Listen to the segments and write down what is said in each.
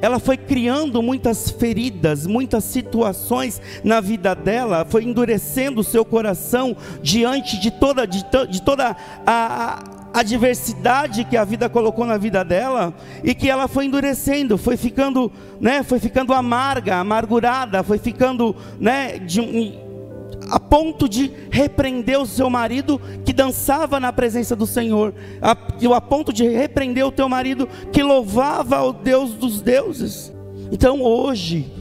ela foi criando muitas feridas, muitas situações na vida dela, foi endurecendo o seu coração diante de toda a adversidade que a vida colocou na vida dela, e que ela foi endurecendo, foi ficando amarga, amargurada, foi ficando, a ponto de repreender o seu marido que dançava na presença do Senhor, a ponto de repreender o teu marido que louvava o Deus dos deuses. Então hoje,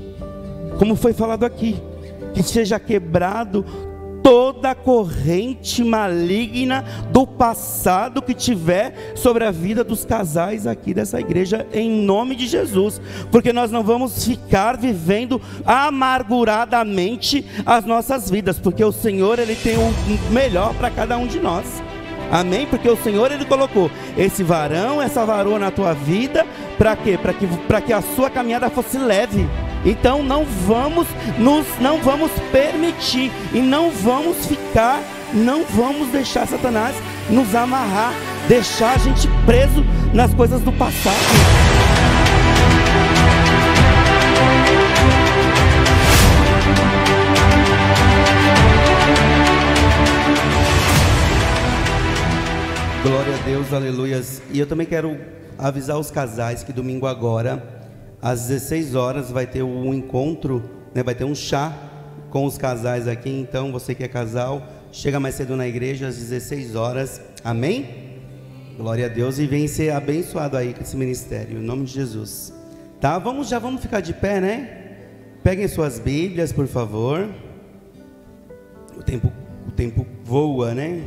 como foi falado aqui, que seja quebrado toda corrente maligna do passado que tiver sobre a vida dos casais aqui dessa igreja, em nome de Jesus, porque nós não vamos ficar vivendo amarguradamente as nossas vidas, porque o Senhor, Ele tem o melhor para cada um de nós. Amém? Porque o Senhor, Ele colocou esse varão, essa varoa na tua vida, para quê? Para que a sua caminhada fosse leve. Então não vamos permitir, e não vamos deixar Satanás nos amarrar, deixar a gente preso nas coisas do passado. Glória a Deus, aleluias. E eu também quero avisar os casais que domingo agora, às 16 horas, vai ter um encontro, vai ter um chá com os casais aqui. Então você que é casal, chega mais cedo na igreja às 16 horas, amém? Glória a Deus, e vem ser abençoado aí com esse ministério, em nome de Jesus. Tá, já vamos ficar de pé, né? Peguem suas Bíblias, por favor. O tempo voa, né?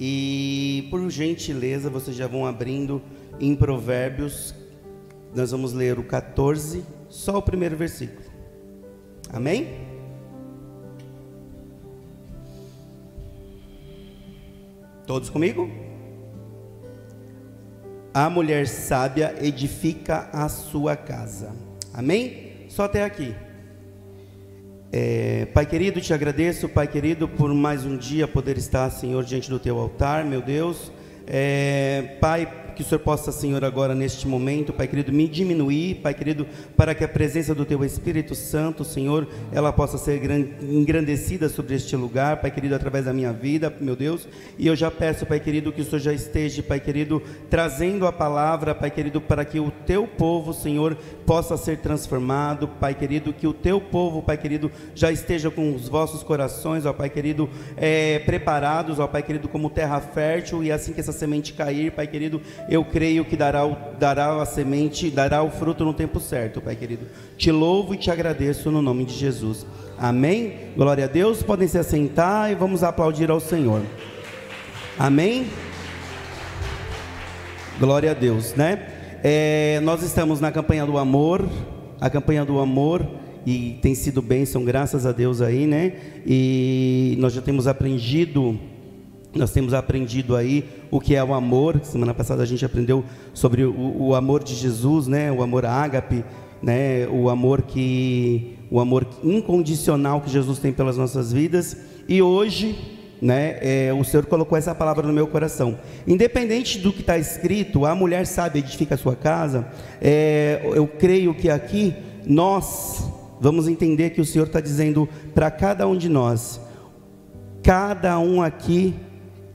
E por gentileza, vocês já vão abrindo em Provérbios. Nós vamos ler o 14, só o primeiro versículo. Amém? Todos comigo? A mulher sábia edifica a sua casa. Amém? Só até aqui. Pai querido, te agradeço, Pai querido, por mais um dia poder estar, Senhor, diante do teu altar, meu Deus. Pai, que o Senhor possa, Senhor, agora neste momento, Pai querido, me diminuir, Pai querido, para que a presença do Teu Espírito Santo, Senhor, ela possa ser engrandecida sobre este lugar, Pai querido, através da minha vida, meu Deus. E eu já peço, Pai querido, que o Senhor já esteja, Pai querido, trazendo a palavra, Pai querido, para que o Teu povo, Senhor, possa ser transformado, Pai querido, que o Teu povo, Pai querido, já esteja com os vossos corações, ó Pai querido, preparados, ó Pai querido, como terra fértil, e assim que essa semente cair, Pai querido, eu creio que dará a semente, dará o fruto no tempo certo, Pai querido. Te louvo e te agradeço no nome de Jesus. Amém? Glória a Deus. Podem se assentar e vamos aplaudir ao Senhor. Amém? Glória a Deus, né? Nós estamos na campanha do amor, e tem sido bênção, graças a Deus aí, né? E nós já temos aprendido aí o que é o amor. Semana passada a gente aprendeu sobre o amor de Jesus, né? O amor ágape, né? O amor incondicional que Jesus tem pelas nossas vidas. E hoje, né? O Senhor colocou essa palavra no meu coração. Independente do que está escrito, a mulher sábia edifica a sua casa. Eu creio que aqui nós vamos entender que o Senhor está dizendo para cada um de nós, cada um aqui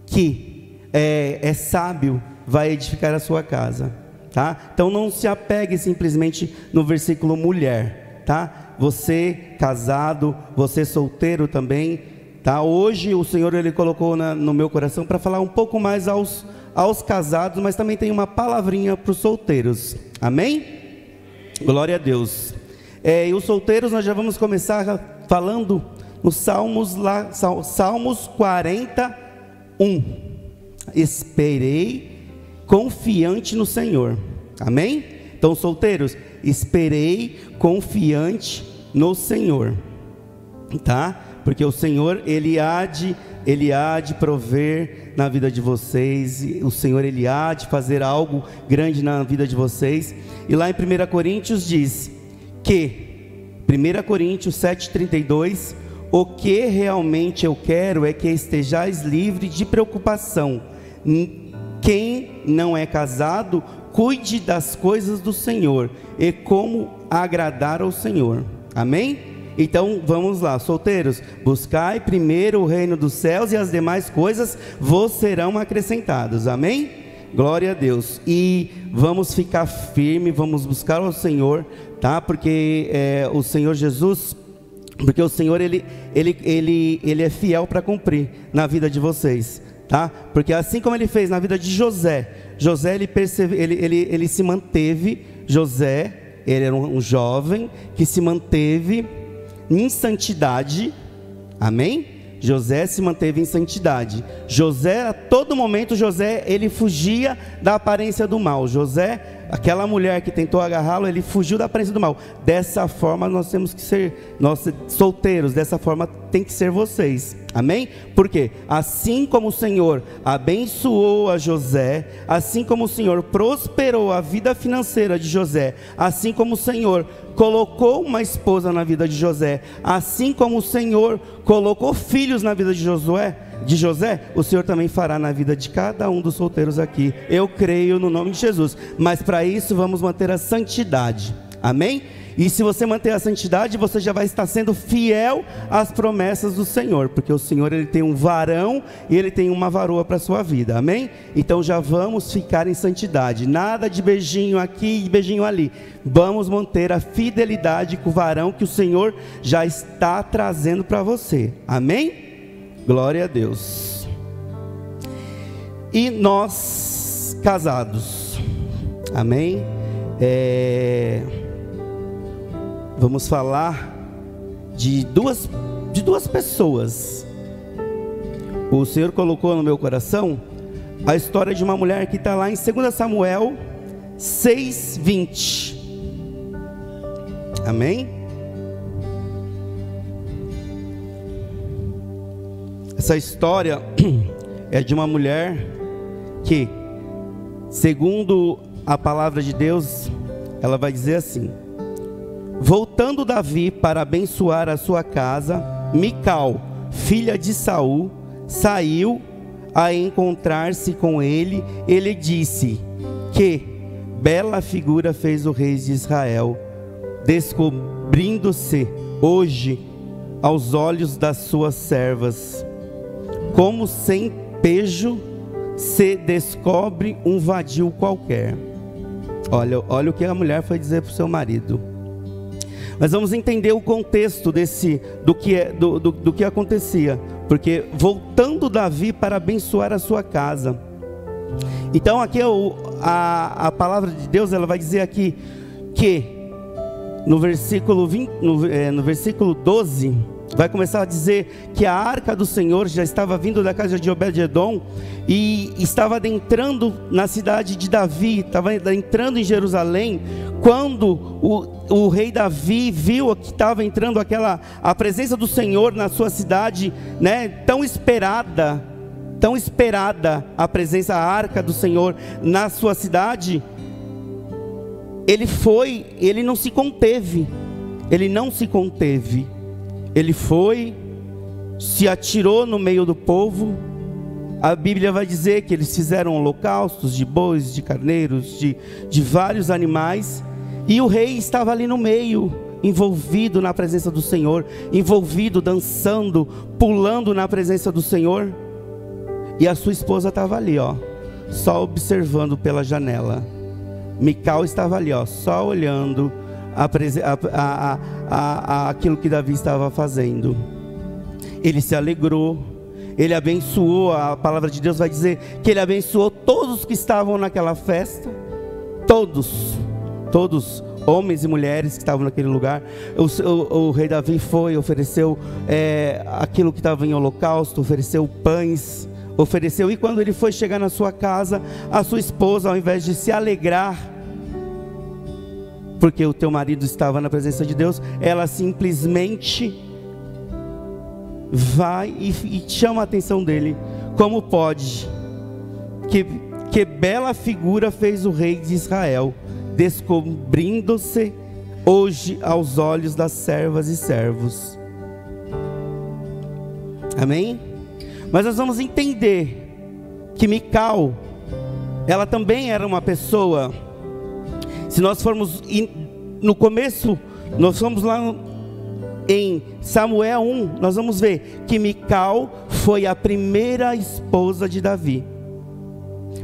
que é sábio vai edificar a sua casa, tá? Então não se apegue simplesmente no versículo mulher, tá? Você casado, você solteiro também, tá? Hoje o Senhor, Ele colocou no meu coração para falar um pouco mais aos casados, mas também tem uma palavrinha para os solteiros, amém? Glória a Deus. E os solteiros nós já vamos começar falando nos Salmos 41. Esperei confiante no Senhor. Amém? Então, solteiros, esperei confiante no Senhor, tá? Porque o Senhor, Ele há de prover na vida de vocês. O Senhor, Ele há de fazer algo grande na vida de vocês. E lá em 1 Coríntios diz que 1 Coríntios 7:32, o que realmente eu quero é que estejais livre de preocupação. Quem não é casado, cuide das coisas do Senhor e como agradar ao Senhor. Amém? Então vamos lá, solteiros, buscai primeiro o reino dos céus e as demais coisas vos serão acrescentadas. Amém? Glória a Deus. E vamos ficar firme, vamos buscar ao Senhor, tá? Porque o Senhor Jesus, porque o Senhor ele é fiel para cumprir na vida de vocês, tá? Porque assim como ele fez na vida de José, ele se manteve. José, ele era um jovem que se manteve em santidade. Amém? José se manteve em santidade. José, a todo momento, ele fugia da aparência do mal. José, aquela mulher que tentou agarrá-lo, ele fugiu da aparência do mal. Dessa forma nós temos que ser, nós solteiros, dessa forma tem que ser vocês. Amém? Porque assim como o Senhor abençoou a José, assim como o Senhor prosperou a vida financeira de José, assim como o Senhor colocou uma esposa na vida de José, assim como o Senhor colocou filhos na vida de José, o Senhor também fará na vida de cada um dos solteiros aqui. Eu creio no nome de Jesus. Mas para isso vamos manter a santidade. Amém? E se você manter a santidade, você já vai estar sendo fiel às promessas do Senhor, porque o Senhor, ele tem um varão e ele tem uma varoa para a sua vida. Amém? Então já vamos ficar em santidade. Nada de beijinho aqui e beijinho ali. Vamos manter a fidelidade com o varão que o Senhor já está trazendo para você. Amém? Glória a Deus. E nós casados, amém? Vamos falar de duas pessoas. O Senhor colocou no meu coração a história de uma mulher que está lá em 2 Samuel 6:20. Amém? Essa história é de uma mulher que, segundo a palavra de Deus, ela vai dizer assim: voltando Davi para abençoar a sua casa, Mical, filha de Saul, saiu a encontrar-se com ele. Ele disse: que bela figura fez o rei de Israel, descobrindo-se hoje aos olhos das suas servas, como sem pejo se descobre um vadio qualquer. Olha o que a mulher foi dizer para o seu marido. Mas vamos entender o contexto do que acontecia. Porque voltando Davi para abençoar a sua casa. Então aqui a palavra de Deus, ela vai dizer aqui que no versículo 12 vai começar a dizer que a arca do Senhor já estava vindo da casa de Obed-edom e estava adentrando na cidade de Davi, estava entrando em Jerusalém, quando o rei Davi viu que estava entrando a presença do Senhor na sua cidade, né? Tão esperada a presença, a arca do Senhor na sua cidade. Ele não se conteve, ele foi, se atirou no meio do povo. A Bíblia vai dizer que eles fizeram holocaustos de bois, de carneiros, de vários animais, e o rei estava ali no meio, envolvido na presença do Senhor, envolvido, dançando, pulando na presença do Senhor, e a sua esposa estava ali, só observando pela janela. Mical estava ali, só olhando aquilo que Davi estava fazendo. Ele se alegrou, ele abençoou. A palavra de Deus vai dizer que ele abençoou todos que estavam naquela festa, todos, homens e mulheres que estavam naquele lugar. O rei Davi ofereceu aquilo que estava em holocausto, ofereceu pães, e quando ele foi chegar na sua casa, a sua esposa, ao invés de se alegrar porque o teu marido estava na presença de Deus, ela simplesmente vai e chama a atenção dele. Como pode? Que bela figura fez o rei de Israel, descobrindo-se hoje aos olhos das servas e servos. Amém? Mas nós vamos entender que Mical, ela também era uma pessoa Se nós formos no começo, nós fomos lá em Samuel 1, nós vamos ver que Mical foi a primeira esposa de Davi.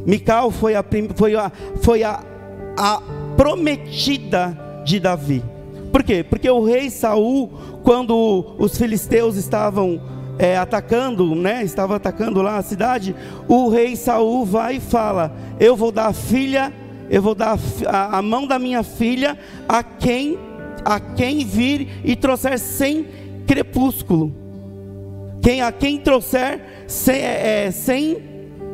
Mical foi a prometida de Davi. Por quê? Porque o rei Saul, quando os filisteus estavam atacando, né? Estava atacando lá a cidade. O rei Saul vai e fala: eu vou dar a mão da minha filha a quem vir e trouxer 100 crepúsculo. A quem trouxer 100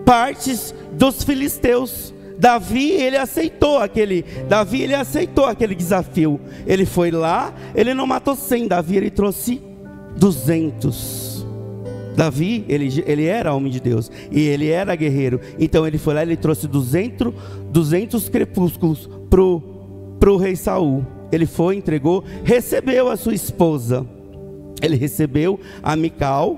partes dos filisteus. Davi ele aceitou aquele desafio. Ele foi lá, ele não matou 100, Davi ele trouxe 200. Davi, ele era homem de Deus, e ele era guerreiro, então ele foi lá, ele trouxe 200 crepúsculos pro rei Saul. Ele foi, entregou, recebeu a sua esposa, ele recebeu a Mical.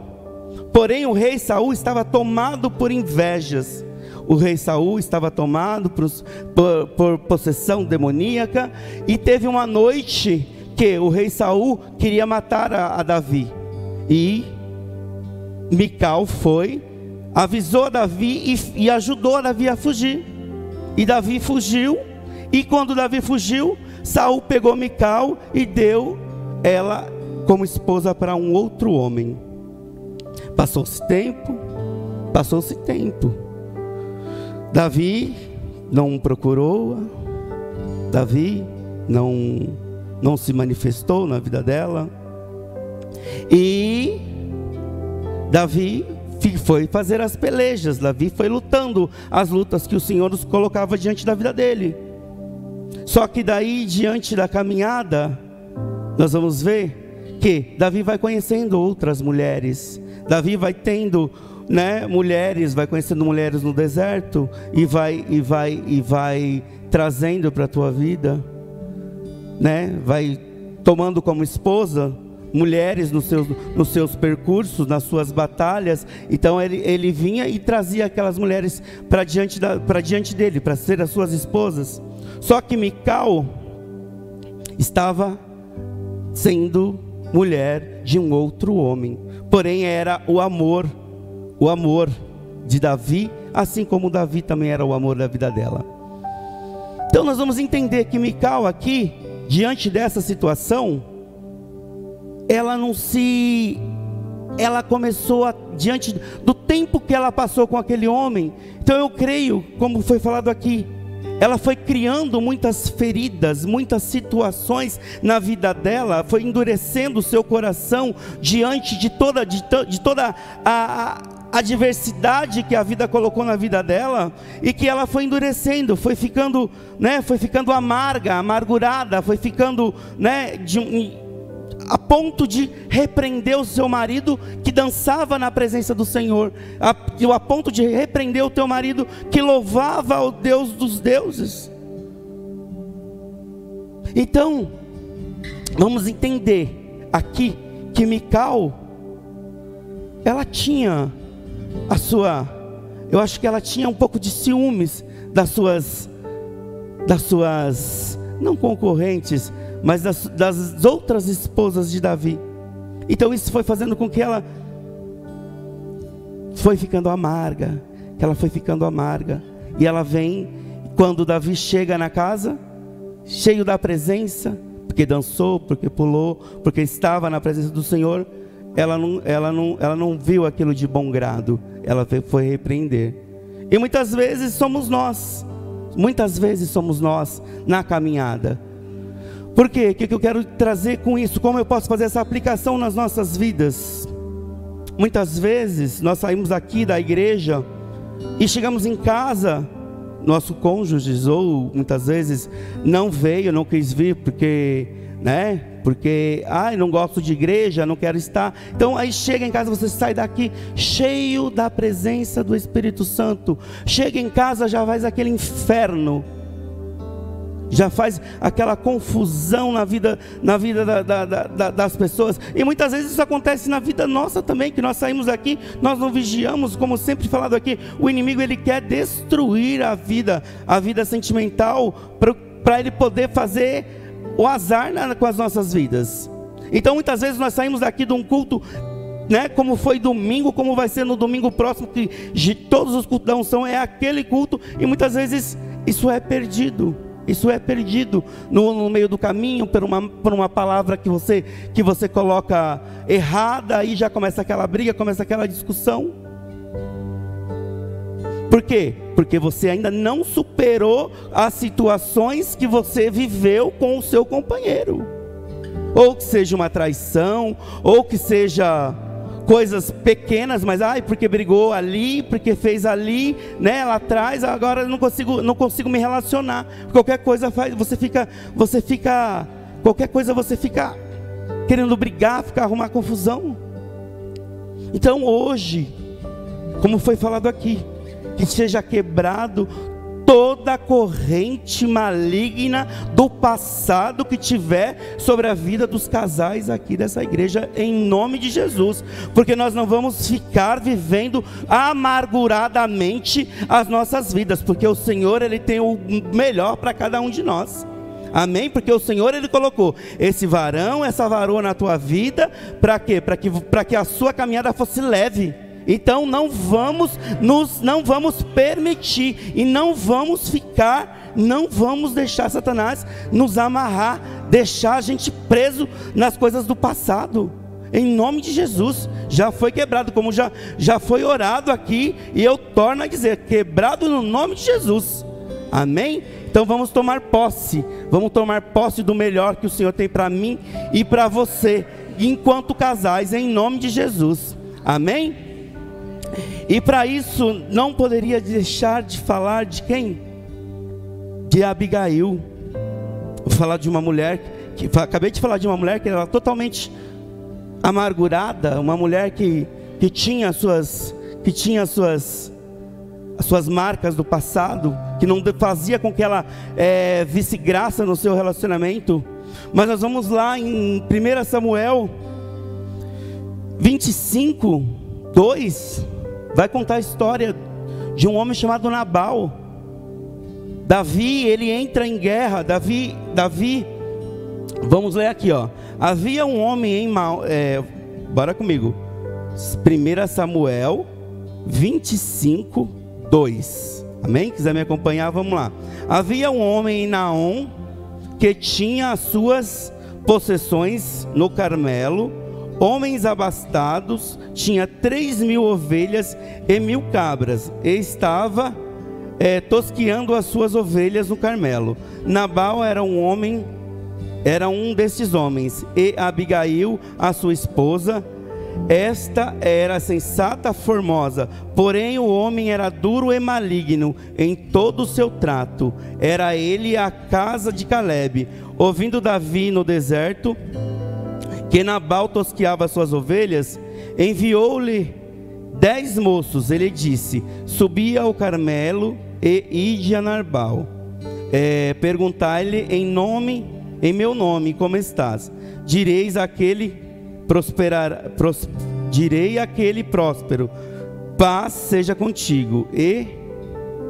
Porém o rei Saul estava tomado por invejas. O rei Saul estava tomado por possessão demoníaca, e teve uma noite que o rei Saul queria matar a Davi, e Mical foi, avisou a Davi e ajudou a Davi a fugir. E Davi fugiu, e quando Davi fugiu, Saul pegou Mical e deu ela como esposa para um outro homem. Passou-se tempo. Davi não procurou-a, Davi não se manifestou na vida dela, e Davi foi fazer as pelejas. Davi foi lutando as lutas que o Senhor nos colocava diante da vida dele. Só que daí, diante da caminhada, nós vamos ver que Davi vai conhecendo outras mulheres. Davi vai tendo, mulheres, vai conhecendo mulheres no deserto, e vai trazendo para a tua vida, vai tomando como esposa mulheres nos seus percursos, nas suas batalhas. Então ele vinha e trazia aquelas mulheres para diante dele, para ser as suas esposas. Só que Mical estava sendo mulher de um outro homem, porém era o amor de Davi, assim como Davi também era o amor da vida dela. Então nós vamos entender que Mical aqui, diante dessa situação, ela começou diante do tempo que ela passou com aquele homem. Então eu creio, como foi falado aqui, ela foi criando muitas feridas, muitas situações na vida dela, foi endurecendo o seu coração diante de toda a adversidade que a vida colocou na vida dela, e que ela foi endurecendo, foi ficando amargurada, foi ficando, a ponto de repreender o seu marido que dançava na presença do Senhor, a ponto de repreender o teu marido que louvava o Deus dos deuses. Então, vamos entender aqui que Mical, ela tinha eu acho que ela tinha um pouco de ciúmes das suas não concorrentes, mas das outras esposas de Davi. Então isso foi fazendo com que ela foi ficando amarga, e ela vem, quando Davi chega na casa, cheio da presença, porque dançou, porque pulou, porque estava na presença do Senhor, ela não viu aquilo de bom grado, ela foi repreender. E muitas vezes somos nós na caminhada. Por quê? O que eu quero trazer com isso? Como eu posso fazer essa aplicação nas nossas vidas? Muitas vezes nós saímos aqui da igreja e chegamos em casa, nosso cônjuge, ou muitas vezes não veio, não quis vir, porque não gosto de igreja, não quero estar. Então aí chega em casa, você sai daqui cheio da presença do Espírito Santo. Chega em casa, já faz aquele inferno, já faz aquela confusão na vida das pessoas. E muitas vezes isso acontece na vida nossa também, que nós saímos aqui, nós não vigiamos, como sempre falado aqui. O inimigo, ele quer destruir a vida sentimental, para Ele poder fazer o azar com as nossas vidas. Então muitas vezes nós saímos daqui de um culto, né, como foi domingo, como vai ser no domingo próximo, que de todos os cultos da unção é aquele culto, e muitas vezes isso é perdido. Isso é perdido no meio do caminho, por uma palavra que você coloca errada, aí já começa aquela briga, começa aquela discussão. Por quê? Porque você ainda não superou as situações que você viveu com o seu companheiro. Ou que seja uma traição, ou que seja coisas pequenas, mas porque brigou ali, porque fez ali, né, lá atrás, agora eu não consigo me relacionar. Qualquer coisa você fica querendo brigar, arrumar confusão. Então hoje, como foi falado aqui, que seja quebrado toda a corrente maligna do passado que tiver sobre a vida dos casais aqui dessa igreja, em nome de Jesus, porque nós não vamos ficar vivendo amarguradamente as nossas vidas, porque o Senhor, Ele tem o melhor para cada um de nós. Amém? Porque o Senhor, Ele colocou esse varão, essa varoa na tua vida, para quê? Para que a sua caminhada fosse leve. Então não vamos permitir e não vamos deixar Satanás nos amarrar, deixar a gente preso nas coisas do passado. Em nome de Jesus, já foi quebrado, como já foi orado aqui, e eu torno a dizer, quebrado no nome de Jesus. Amém? Então vamos tomar posse do melhor que o Senhor tem para mim e para você, enquanto casais, em nome de Jesus. Amém? E para isso, não poderia deixar de falar de quem? De Abigail. Vou falar de uma mulher, acabei de falar de uma mulher que era totalmente amargurada, uma mulher que tinha as suas marcas do passado, que não fazia com que ela visse graça no seu relacionamento. Mas nós vamos lá em 1 Samuel 25, 2, vai contar a história de um homem chamado Nabal. Davi, ele entra em guerra. Davi, vamos ler aqui, ó. Havia um homem bora comigo. 1 Samuel 25, 2. Amém? Quiser me acompanhar, vamos lá. Havia um homem em Naom que tinha as suas possessões no Carmelo, homens abastados, tinha 3.000 ovelhas e 1.000 cabras, e estava tosqueando as suas ovelhas no Carmelo. Nabal era um desses homens, e Abigail, a sua esposa, esta era sensata, formosa, porém o homem era duro e maligno em todo o seu trato. Era ele a casa de Calebe. Ouvindo Davi no deserto que Nabal tosqueava suas ovelhas, enviou-lhe 10 moços. Ele disse: subi ao Carmelo e ide a Nabal, perguntai-lhe em meu nome, como estás? Direi aquele próspero, paz seja contigo, e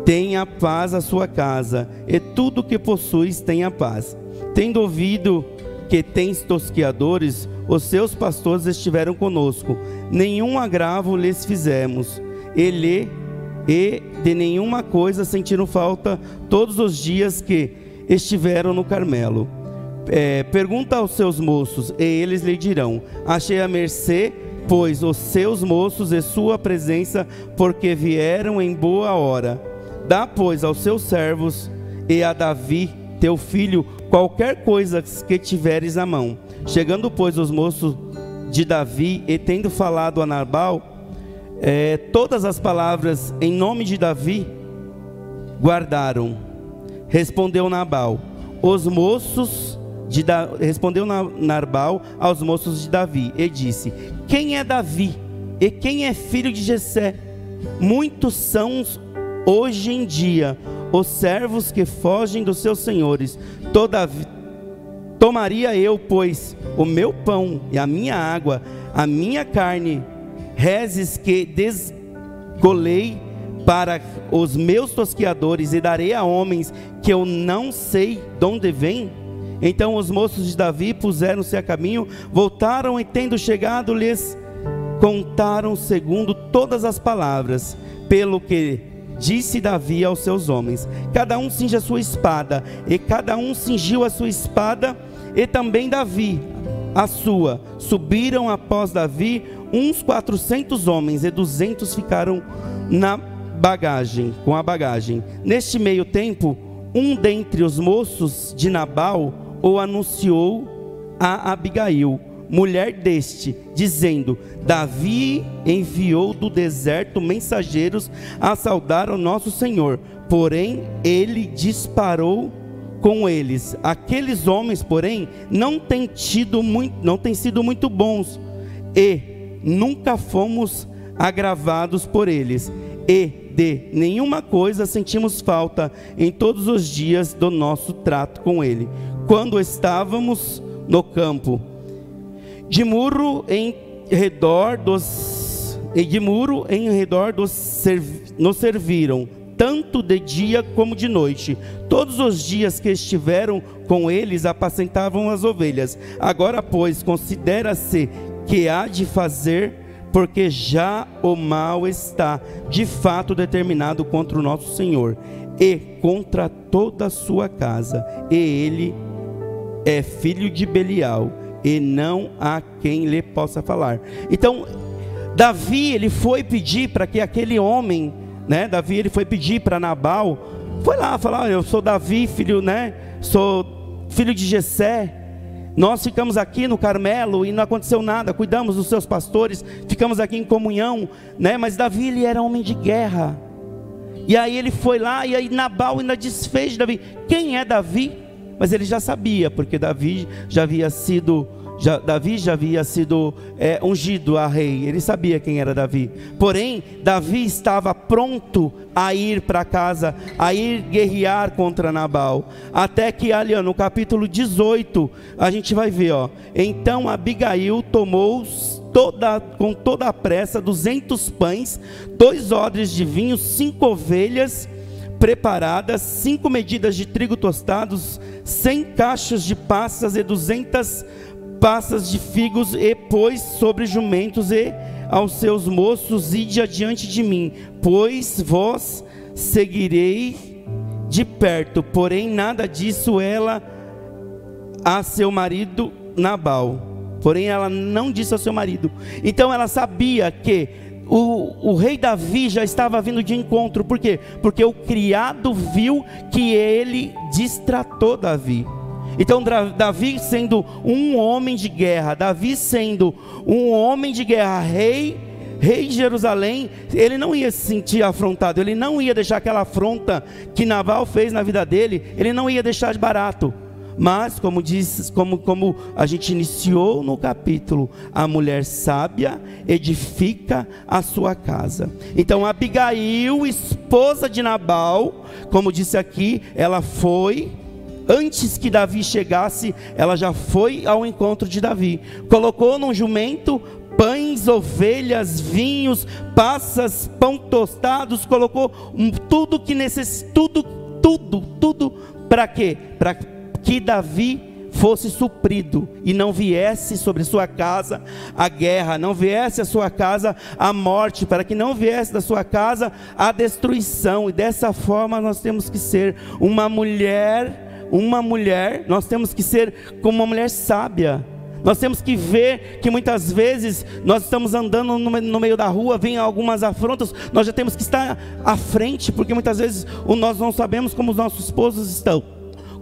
tenha paz a sua casa, e tudo que possuis tenha paz. Tendo ouvido que tens tosqueadores, os seus pastores estiveram conosco, nenhum agravo lhes fizemos, e de nenhuma coisa sentiram falta todos os dias que estiveram no Carmelo. Pergunta aos seus moços, e eles lhe dirão: achei a mercê, pois os seus moços e sua presença, porque vieram em boa hora. Dá, pois, aos seus servos e a Davi, teu filho, qualquer coisa que tiveres à mão. Chegando, pois, os moços de Davi, e tendo falado a Nabal todas as palavras em nome de Davi, guardaram. Respondeu Nabal aos moços de Davi, e disse: quem é Davi? E quem é filho de Jessé? Muitos são hoje em dia os servos que fogem dos seus senhores. Todavia, tomaria eu, pois, o meu pão e a minha água, a minha carne, rezes que desgolei para os meus tosqueadores, e darei a homens que eu não sei de onde vem? Então os moços de Davi puseram-se a caminho, voltaram e tendo chegado, lhes contaram segundo todas as palavras, pelo que disse Davi aos seus homens: cada um cinge a sua espada. E cada um cingiu a sua espada, e também Davi a sua. Subiram após Davi uns 400 homens, e 200 ficaram com a bagagem. Neste meio tempo, um dentre os moços de Nabal o anunciou a Abigail, mulher deste, dizendo: Davi enviou do deserto mensageiros a saudar o nosso Senhor, porém ele disparou com eles. Aqueles homens, porém, não têm sido muito bons, e nunca fomos agravados por eles, e de nenhuma coisa sentimos falta em todos os dias do nosso trato com ele, quando estávamos no campo. De muro em redor nos serviram, tanto de dia como de noite. Todos os dias que estiveram com eles, apacentavam as ovelhas. Agora, pois, considera-se que há de fazer, porque já o mal está de fato determinado contra o nosso Senhor e contra toda a sua casa, e ele é filho de Belial, e não há quem lhe possa falar. Então Davi, ele foi pedir para que aquele homem, Davi, ele foi pedir para Nabal, foi lá falar: eu sou Davi, filho, sou filho de Jessé, nós ficamos aqui no Carmelo e não aconteceu nada, cuidamos dos seus pastores, ficamos aqui em comunhão, mas Davi, ele era homem de guerra. E aí ele foi lá, e aí Nabal ainda desfez de Davi. Quem é Davi? Mas ele já sabia, porque Davi já havia sido ungido a rei. Ele sabia quem era Davi. Porém, Davi estava pronto a ir para casa, a ir guerrear contra Nabal. Até que ali, no capítulo 18, a gente vai ver, então Abigail tomou com toda a pressa 200 pães, 2 odres de vinho, 5 ovelhas preparadas, 5 medidas de trigo tostados, 100 cachos de passas e 200 passas de figos, e pôs sobre jumentos, e aos seus moços: ide adiante de mim, pois vós seguirei de perto. Porém nada disso ela a seu marido Nabal. Porém ela não disse ao seu marido. Então ela sabia que o rei Davi já estava vindo de encontro. Por quê? Porque o criado viu que ele distratou Davi. Então Davi, sendo um homem de guerra, rei de Jerusalém, ele não ia se sentir afrontado, ele não ia deixar aquela afronta que Nabal fez na vida dele, ele não ia deixar de barato. Mas como a gente iniciou no capítulo, a mulher sábia edifica a sua casa. Então Abigail, esposa de Nabal, como disse aqui, ela foi, antes que Davi chegasse, ela já foi ao encontro de Davi, colocou num jumento pães, ovelhas, vinhos, passas, pão tostados, colocou tudo que necessita, tudo, para quê? Para que Davi fosse suprido e não viesse sobre sua casa a guerra, não viesse a sua casa a morte, para que não viesse da sua casa a destruição. E dessa forma nós temos que ser uma mulher, nós temos que ser como uma mulher sábia. Nós temos que ver que muitas vezes nós estamos andando no meio da rua, vem algumas afrontas, nós já temos que estar à frente, porque muitas vezes nós não sabemos como os nossos esposos estão,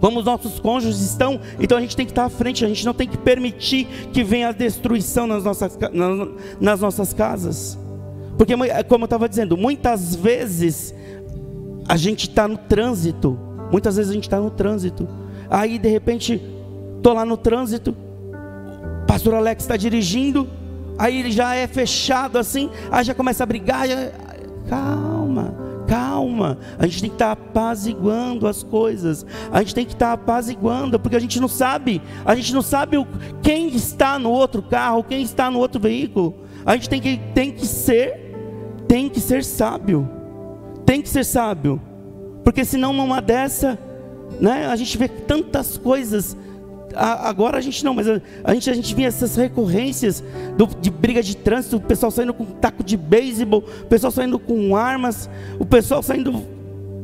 como os nossos cônjuges estão. Então a gente tem que estar à frente, a gente não tem que permitir que venha a destruição nas nossas casas. Porque, como eu estava dizendo, muitas vezes a gente está no trânsito, aí de repente, estou lá no trânsito, pastor Alex está dirigindo, aí ele já é fechado assim, aí já começa a brigar, calma, a gente tem que estar apaziguando as coisas, porque a gente não sabe quem está no outro carro, quem está no outro veículo. A gente tem que ser sábio, porque senão numa dessa né? A gente vê tantas coisas. Agora a gente não, mas a gente vê essas recorrências de briga de trânsito, o pessoal saindo com taco de beisebol, o pessoal saindo com armas, o pessoal saindo,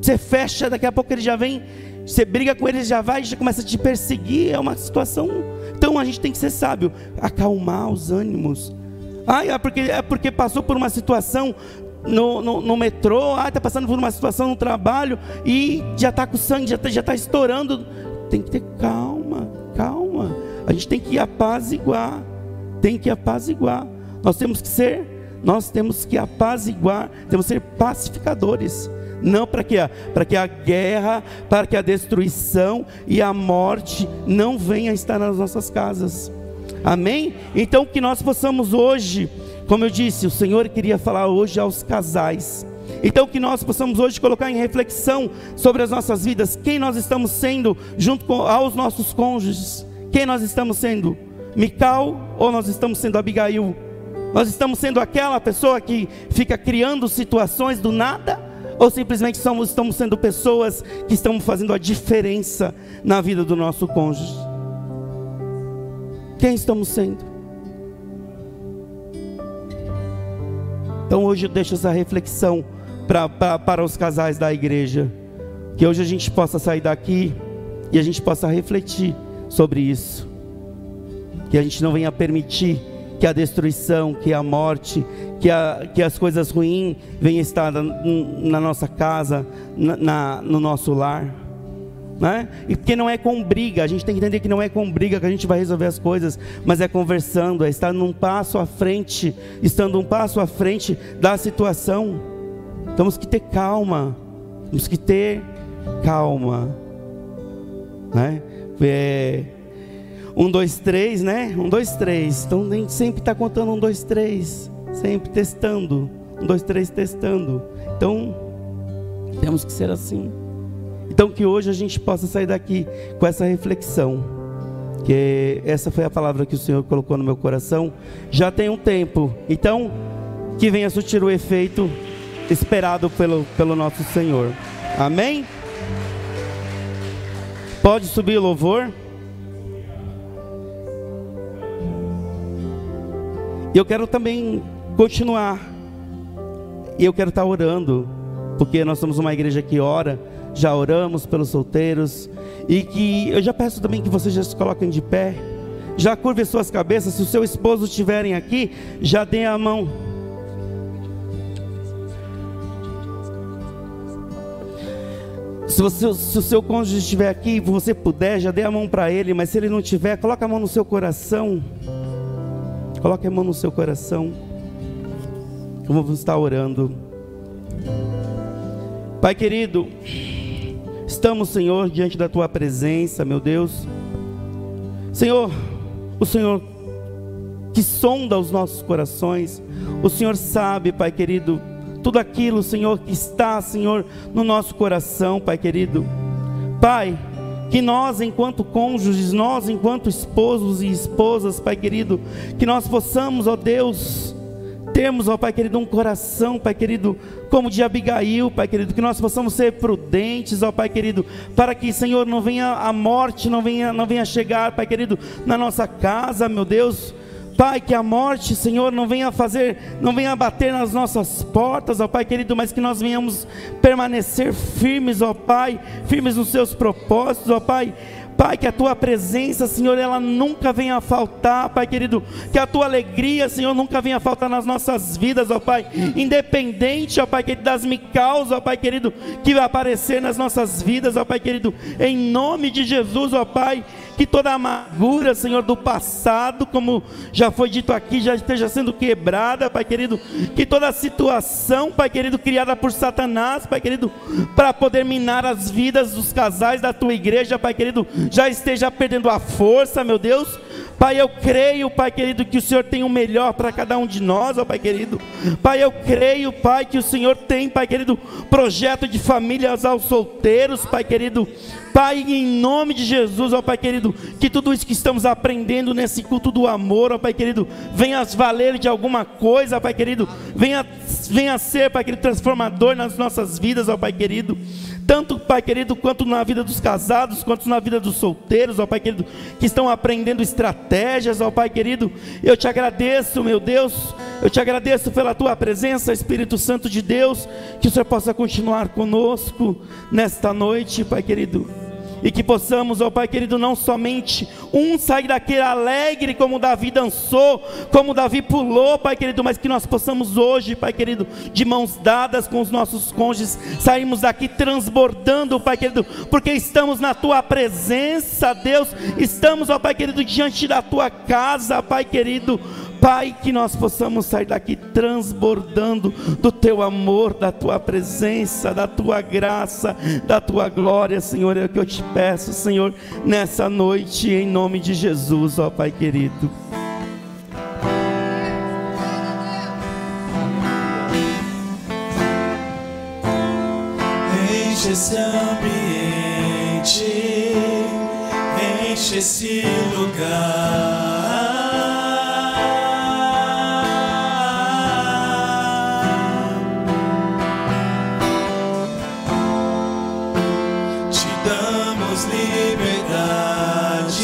você fecha, daqui a pouco ele já vem, você briga com ele, já vai, já começa a te perseguir, é uma situação. Então a gente tem que ser sábio, acalmar os ânimos. É porque passou por uma situação no metrô, está passando por uma situação no trabalho, e já está com sangue, já está estourando. Tem que ter calma. A gente tem que apaziguar. Nós temos que apaziguar, temos que ser pacificadores. Não para que a guerra, para que a destruição e a morte não venha estar nas nossas casas. Amém? Então que nós possamos hoje, como eu disse, o Senhor queria falar hoje aos casais. Então que nós possamos hoje colocar em reflexão sobre as nossas vidas, quem nós estamos sendo junto aos nossos cônjuges. Quem nós estamos sendo? Mical ou nós estamos sendo Abigail? Nós estamos sendo aquela pessoa que fica criando situações do nada? Ou simplesmente estamos sendo pessoas que estão fazendo a diferença na vida do nosso cônjuge? Quem estamos sendo? Então hoje eu deixo essa reflexão para os casais da igreja, que hoje a gente possa sair daqui e a gente possa refletir sobre isso, que a gente não venha permitir que a destruição, que a morte, que as coisas ruins venham estar na nossa casa, no nosso lar, né? E porque não é com briga, a gente tem que entender que não é com briga que a gente vai resolver as coisas, mas é conversando, é estando um passo à frente da situação. Temos que ter calma, né? 1, 2, 3, né? 1, 2, 3. Então a gente sempre está contando 1, 2, 3, sempre testando. 1, 2, 3, testando. Então temos que ser assim. Então que hoje a gente possa sair daqui com essa reflexão, que essa foi a palavra que o Senhor colocou no meu coração já tem um tempo. Então que venha surtir o efeito esperado pelo nosso Senhor. Amém? Pode subir o louvor. E eu quero também continuar. E eu quero estar orando, porque nós somos uma igreja que ora. Já oramos pelos solteiros. E que eu já peço também que vocês já se coloquem de pé. Já curvem suas cabeças. Se o seu esposo estiverem aqui, já dê a mão. Se o seu cônjuge estiver aqui, você puder, já dê a mão para ele. Mas se ele não tiver, coloque a mão no seu coração. Coloque a mão no seu coração. Vamos estar orando. Pai querido, estamos, Senhor, diante da Tua presença, meu Deus. Senhor, o Senhor que sonda os nossos corações. O Senhor sabe, Pai querido, tudo aquilo, Senhor, que está, Senhor, no nosso coração, Pai querido. Pai, que nós enquanto cônjuges, nós enquanto esposos e esposas, Pai querido, que nós possamos, ó Deus, termos, ó Pai querido, um coração, Pai querido, como de Abigail, Pai querido, que nós possamos ser prudentes, ó Pai querido, para que, Senhor, não venha a morte, não venha chegar, Pai querido, na nossa casa, meu Deus. Pai, que a morte, Senhor, não venha bater nas nossas portas, ó Pai querido, mas que nós venhamos permanecer firmes, ó Pai, firmes nos seus propósitos, ó Pai. Pai, que a Tua presença, Senhor, ela nunca venha a faltar, Pai querido, que a Tua alegria, Senhor, nunca venha a faltar nas nossas vidas, ó Pai, independente, ó Pai querido, das micaus, ó Pai querido, que vai aparecer nas nossas vidas, ó Pai querido, em nome de Jesus, ó Pai, que toda a amargura, Senhor, do passado, como já foi dito aqui, já esteja sendo quebrada, Pai querido, que toda a situação, Pai querido, criada por Satanás, Pai querido, para poder minar as vidas dos casais da Tua igreja, Pai querido, já esteja perdendo a força, meu Deus. Pai, eu creio, Pai querido, que o Senhor tem o melhor para cada um de nós, ó Pai querido. Pai, eu creio, Pai, que o Senhor tem, Pai querido, projeto de famílias aos solteiros, Pai querido. Pai, em nome de Jesus, ó Pai querido, que tudo isso que estamos aprendendo nesse culto do amor, ó Pai querido, venha valer de alguma coisa, Pai querido, venha ser, Pai querido, transformador nas nossas vidas, ó Pai querido. tanto, Pai querido, quanto na vida dos casados, quanto na vida dos solteiros, ó Pai querido, que estão aprendendo estratégias, ó Pai querido. Eu te agradeço, meu Deus, eu te agradeço pela tua presença, Espírito Santo de Deus, que o Senhor possa continuar conosco nesta noite, Pai querido, e que possamos, ó Pai querido, não somente sair daqui alegre como Davi dançou, como Davi pulou, Pai querido, mas que nós possamos hoje, Pai querido, de mãos dadas com os nossos cônjuges, sairmos daqui transbordando, Pai querido, porque estamos na tua presença, Deus, estamos, ó Pai querido, diante da tua casa, Pai querido. Pai, que nós possamos sair daqui transbordando do teu amor, da tua presença, da tua graça, da tua glória, Senhor. É o que eu te peço, Senhor, nessa noite, em nome de Jesus, ó Pai querido. Enche esse ambiente, enche esse lugar. Liberdade